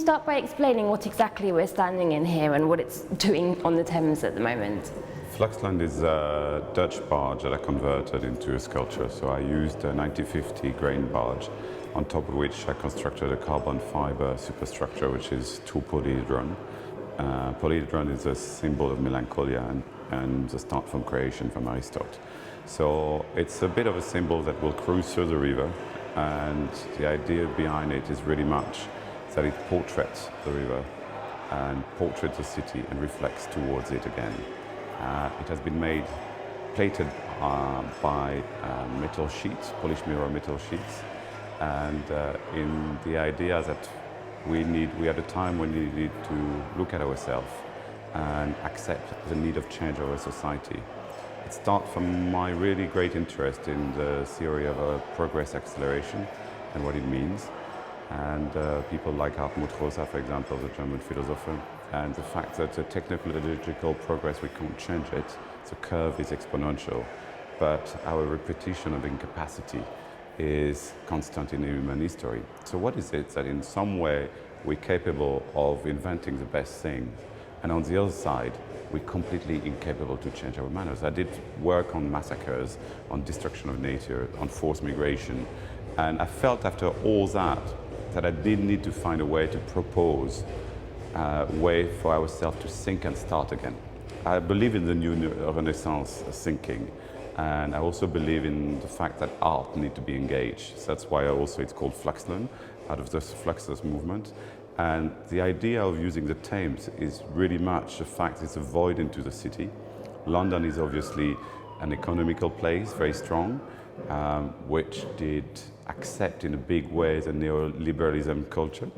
start by explaining what exactly we're standing in here and what it's doing on the Thames at the moment? Fluxland is a Dutch barge that I converted into a sculpture. So I used a 1950 grain barge, on top of which I constructed a carbon fiber superstructure, which is two polyhedron. Polyhedron is a symbol of melancholia and the start from creation from Aristotle. So it's a bit of a symbol that will cruise through the river, and the idea behind it is really much that it portraits the river and portraits the city and reflects towards it again. It has been plated by metal sheets, polished mirror metal sheets, and in the idea that we had a time when we needed to look at ourselves and accept the need of change of our society. It starts from my really great interest in the theory of progress acceleration and what it means, and people like Hartmut Rosa, for example, the German philosopher, and the fact that the technological progress, we can't change it. The curve is exponential, but our repetition of incapacity is constant in human history. So what is it that in some way we're capable of inventing the best thing, and on the other side we're completely incapable to change our manners? I did work on massacres, on destruction of nature, on forced migration, and I felt after all that I did need to find a way to propose a way for ourselves to think and start again. I believe in the new Renaissance thinking, and I also believe in the fact that art needs to be engaged. So that's why it's called Fluxland, out of this Fluxus movement. And the idea of using the Thames is really much the fact it's a void into the city. London is obviously an economical place, very strong, which did accept in a big way the neoliberalism culture.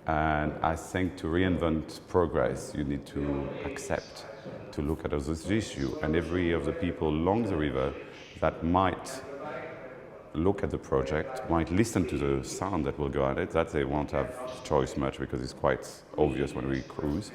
And I think to reinvent progress, you need to accept to look at this issue. And every of the people along the river that might look at the project, might listen to the sound that will go at it, that they won't have choice much because it's quite obvious when we cruise.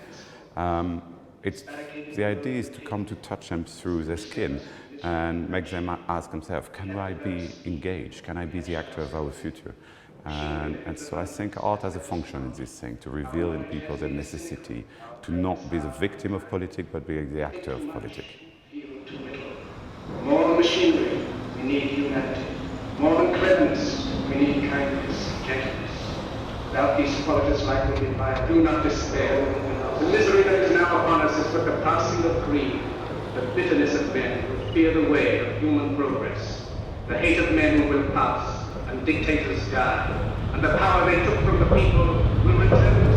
The idea is to come to touch them through their skin and make them ask themselves, can I be engaged? Can I be the actor of our future? And so I think art has a function in this thing, to reveal in people the necessity to not be the victim of politics, but be the actor of politics. More than machinery, we need humanity. More than cleverness, we need kindness, gentleness. Without these qualities, life will be fire. Do not despair. The misery that is now upon us is but the passing of greed, the bitterness of men who fear the way of human progress, the hate of men who will pass, and dictators die, and the power they took from the people will return to them.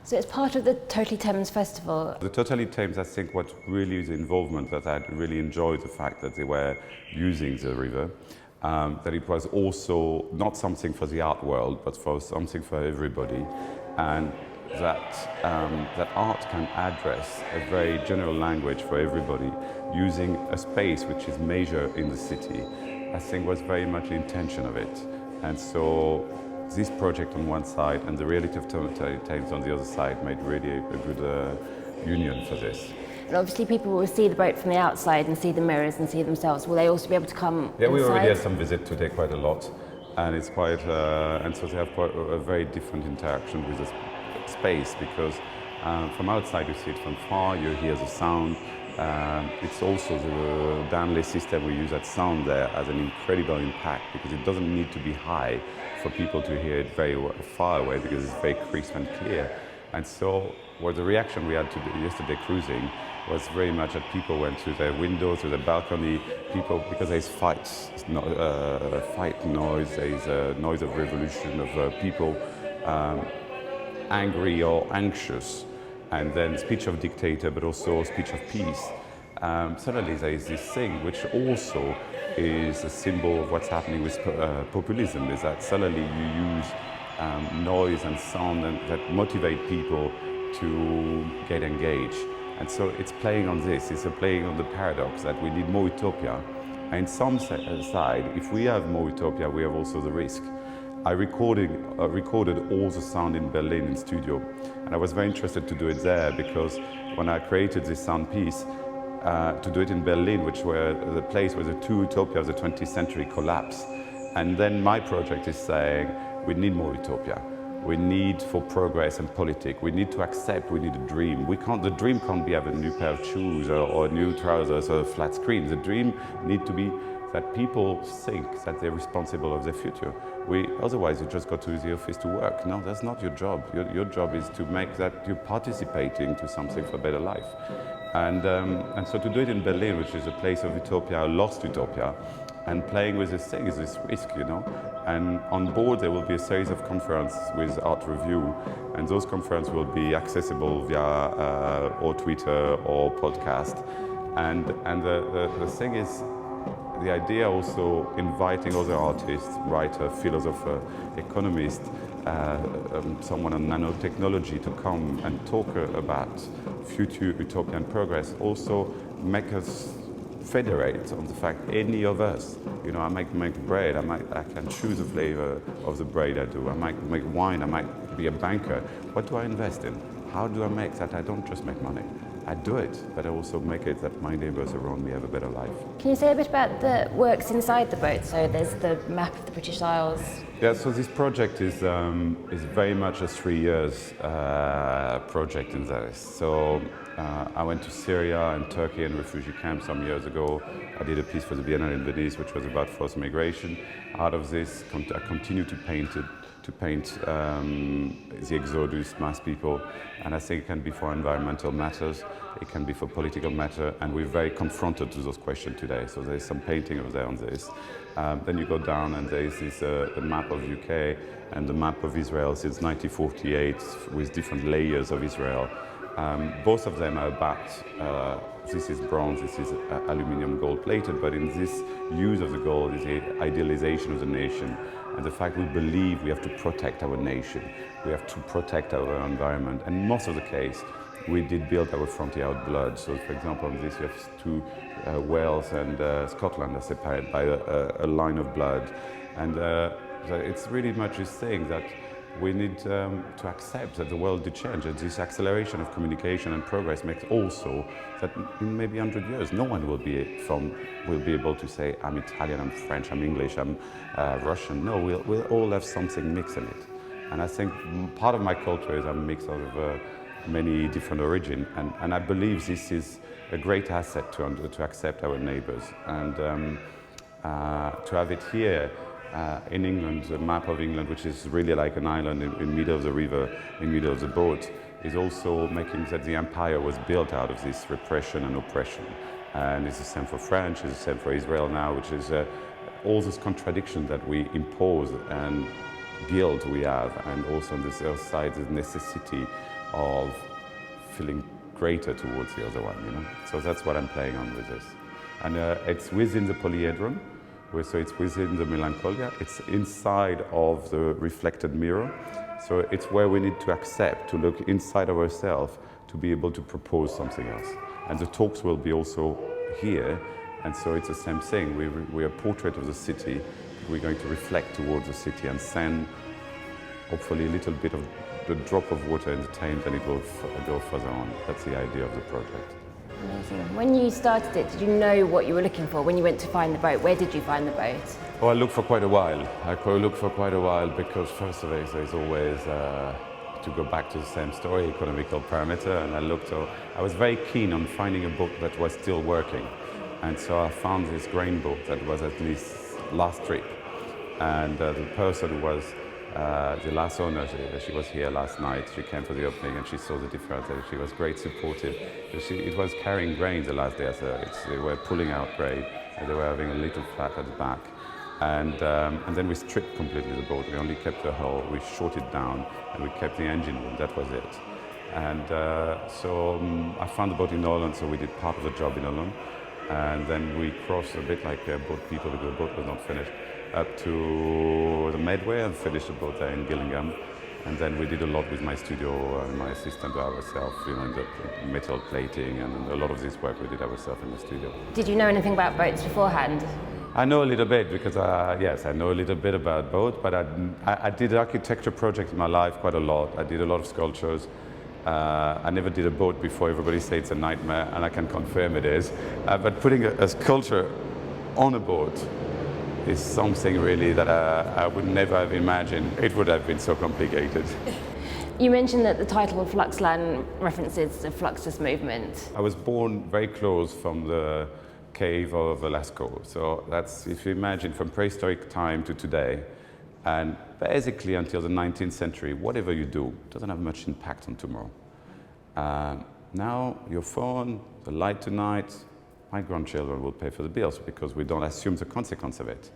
So it's part of the Totally Thames Festival. The Totally Thames, I think what really is the involvement that I really enjoyed the fact that they were using the river, that it was also not something for the art world, but for something for everybody, and that art can address a very general language for everybody, using a space which is major in the city, I think was very much the intention of it. And so this project on one side and the reality of Totally Thames on the other side made really a good union for this. And obviously people will see the boat from the outside and see the mirrors and see themselves. Will they also be able to come Yeah, we inside? already had some visit today, quite a lot, and it's quite, and so they have quite a very different interaction with the space, because from outside you see it from far, you hear the sound. It's also the downlay system we use, that sound there has an incredible impact, because it doesn't need to be high for people to hear it very far away, because it's very crisp and clear. And so the reaction we had yesterday cruising was very much that people went to their windows, to the balcony, because there's fight noise, there's a noise of revolution, of people angry or anxious, and then speech of dictator, but also speech of peace. Suddenly there is this thing which also is a symbol of what's happening with populism, is that suddenly you use noise and sound that motivate people to get engaged. And so it's playing on this, it's playing on the paradox that we need more utopia. And some side, if we have more utopia, we have also the risk. I recorded all the sound in Berlin in studio, and I was very interested to do it there because when I created this sound piece, to do it in Berlin, which were the place where the two utopias of the 20th century collapsed. And then my project is saying, we need more utopia. We need for progress and politics. We need to accept, we need a dream. The dream can't be having a new pair of shoes or new trousers or a flat screen. The dream need to be that people think that they're responsible of their future. Otherwise you just go to the office to work. No, that's not your job. Your job is to make that you're participating to something for a better life. And so to do it in Berlin, which is a place of utopia, a lost utopia, and playing with this thing is this risk, you know. And on board there will be a series of conferences with Art Review, and those conferences will be accessible via or Twitter or podcast. And the thing is, the idea also inviting other artists, writer, philosopher, economist, someone on nanotechnology to come and talk about future utopian progress, also make us federate on the fact any of us, you know, I might make bread, I can choose the flavor of the bread I do, I might make wine, I might be a banker. What do I invest in? How do I make that I don't just make money? I do it, but I also make it that my neighbors around me have a better life. Can you say a bit about the works inside the boat? So there's the map of the British Isles. Yeah, so this project is very much a 3 years project in this. So I went to Syria and Turkey and refugee camps some years ago. I did a piece for the Biennale in Venice, which was about forced migration. Out of this, I continue to paint the exodus, mass people, and I think it can be for environmental matters, it can be for political matter, and we're very confronted to those questions today. So there's some painting over there on this. Then you go down and there's this the map of UK and the map of Israel since 1948 with different layers of Israel. Both of them are about, this is bronze, this is aluminium gold plated, but in this use of the gold is the idealization of the nation and the fact we believe we have to protect our nation, we have to protect our environment, and most of the case we did build our frontier out blood. So for example on this you have two Wales and Scotland are separated by a line of blood, and so it's really much this thing that we need to accept that the world did change, and this acceleration of communication and progress makes also that in maybe 100 years no one will be able to say I'm Italian, I'm French, I'm English, I'm Russian. No, we'll all have something mixed in it. And I think part of my culture is I'm a mix of many different origins, and I believe this is a great asset to accept our neighbors, and to have it here in England, the map of England, which is really like an island in the middle of the river, in the middle of the boat, is also making that the empire was built out of this repression and oppression. And it's the same for France, it's the same for Israel now, which is all this contradiction that we impose and guilt we have, and also on this other side, the necessity of feeling greater towards the other one, you know? So that's what I'm playing on with this. And it's within the polyhedron, so it's within the melancholia, it's inside of the reflected mirror. So it's where we need to accept, to look inside of ourselves, to be able to propose something else. And the talks will be also here, and so it's the same thing. We're a portrait of the city. We're going to reflect towards the city and send, hopefully, a little bit of the drop of water in the Thames, and it will go further on. That's the idea of the project. Amazing. When you started it, did you know what you were looking for? When you went to find the boat, where did you find the boat? Oh, I looked for quite a while. Because first of all, there's always, to go back to the same story, economical parameter, and I was very keen on finding a boat that was still working. And so I found this grain boat that was at least last trip. And the person who was the last owner, she was here last night. She came for the opening and she saw the difference. She was great supportive. It was carrying grain the last day, so they were pulling out grain, and they were having a little flat at the back. And then we stripped completely the boat. We only kept the hull, we shot it down, and we kept the engine room. That was it. And so I found the boat in Holland, so we did part of the job in Holland. And then we crossed a bit like boat people, because the boat was not finished, up to the Medway and finished the boat there in Gillingham. And then we did a lot with my studio and my assistant ourselves, you know, the metal plating, and a lot of this work we did ourselves in the studio. Did you know anything about boats beforehand? I know a little bit because, yes, I know a little bit about boats, but I did architecture projects in my life quite a lot. I did a lot of sculptures. I never did a boat before. Everybody say it's a nightmare, and I can confirm it is. But putting a sculpture on a boat is something really that I would never have imagined. It would have been so complicated. You mentioned that the title of Fluxland references the Fluxus movement. I was born very close from the cave of Velasco. So that's, if you imagine, from prehistoric time to today, and basically until the 19th century, whatever you do doesn't have much impact on tomorrow. Now, your phone, the light tonight, my grandchildren will pay for the bills because we don't assume the consequence of it.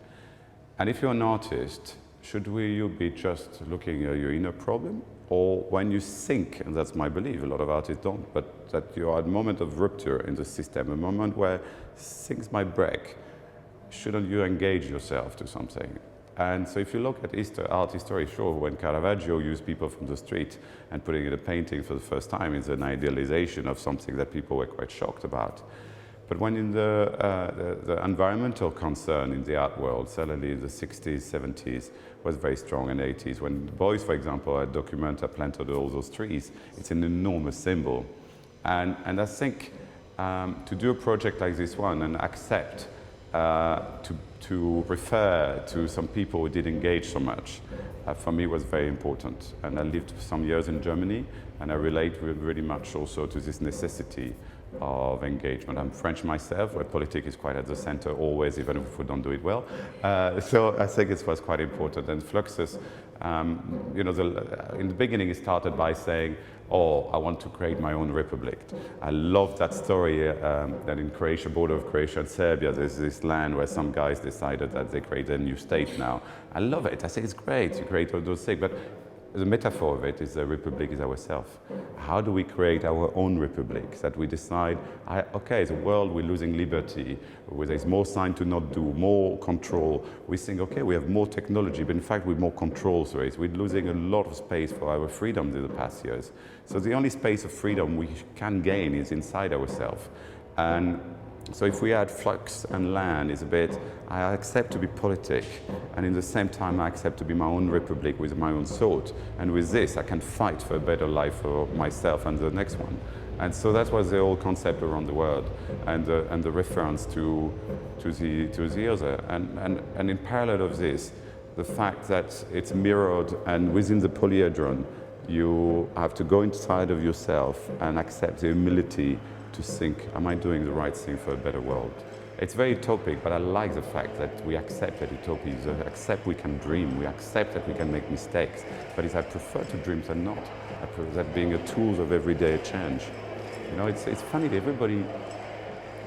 And if you're an artist, should you be just looking at your inner problem? Or when you think, and that's my belief, a lot of artists don't, but that you're at a moment of rupture in the system, a moment where things might break, shouldn't you engage yourself to something? And so if you look at art history, sure, when Caravaggio used people from the street and putting in a painting for the first time, it's an idealization of something that people were quite shocked about. But when in the environmental concern in the art world, certainly in the 60s, 70s, was very strong, in the 80s. When the boys, for example, at Documenta planted all those trees, it's an enormous symbol. And I think to do a project like this one and accept to refer to some people who did engage so much, for me was very important. And I lived some years in Germany, and I relate really much also to this necessity of engagement. I'm French myself, where politics is quite at the center always, even if we don't do it well. So I think it was quite important. And Fluxus, you know, in the beginning it started by saying, oh, I want to create my own republic. I love that story that in Croatia, border of Croatia and Serbia, there's this land where some guys decided that they create a new state now. I love it. I think it's great to create all those things. But the metaphor of it is the republic is ourselves. How do we create our own republic? That we decide, okay, the world, we're losing liberty, where there's more sign to not do, more control. We think, okay, we have more technology, but in fact, we're more control, so we're losing a lot of space for our freedom in the past years. So the only space of freedom we can gain is inside ourselves. And so if we add flux and land, is a bit, I accept to be politic, and in the same time I accept to be my own republic with my own thought. And with this, I can fight for a better life for myself and the next one. And so that was the whole concept around the world, and the reference to the other. And in parallel of this, the fact that it's mirrored, and within the polyhedron, you have to go inside of yourself and accept the humility to think, am I doing the right thing for a better world? It's very utopic, but I like the fact that we accept that utopia, we accept we can dream, we accept that we can make mistakes, but I prefer to dream than not. I prefer that being a tool of everyday change. You know, it's funny that everybody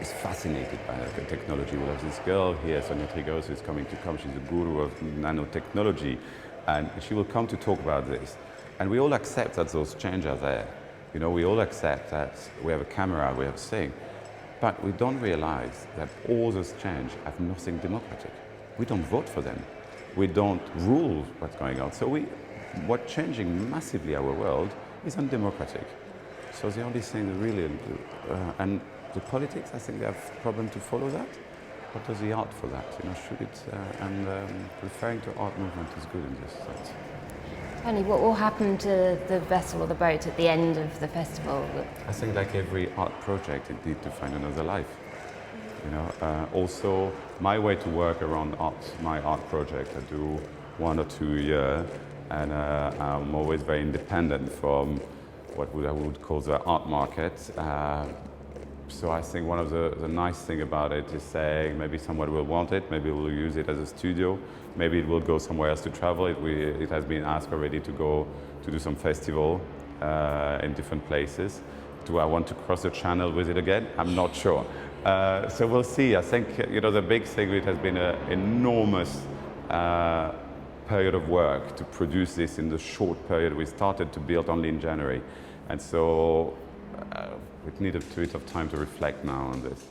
is fascinated by technology. We have this girl here, Sonia Trigos, who's coming to come. She's a guru of nanotechnology, and she will come to talk about this. And we all accept that those changes are there. You know, we all accept that we have a camera, we have a thing, but we don't realize that all those changes have nothing democratic. We don't vote for them. We don't rule what's going on. So what's changing massively our world is undemocratic. So the only thing that really, and the politics, I think they have a problem to follow that. What does the art for that? You know, should it, referring to art movement is good in this sense. Tony, what will happen to the vessel or the boat at the end of the festival? I think like every art project, it needs to find another life. You know, also my way to work around art, my art project, I do 1 or 2 a year, and I'm always very independent from what I would call the art market. So I think one of the nice thing about it is saying maybe someone will want it, maybe we'll use it as a studio, maybe it will go somewhere else to travel. It has been asked already to go to do some festival in different places. Do I want to cross the channel with it again? I'm not sure. So we'll see. I think, you know, the big thing, it has been an enormous period of work to produce this in the short period. We started to build only in January. And so it needed a bit of time to reflect now on this.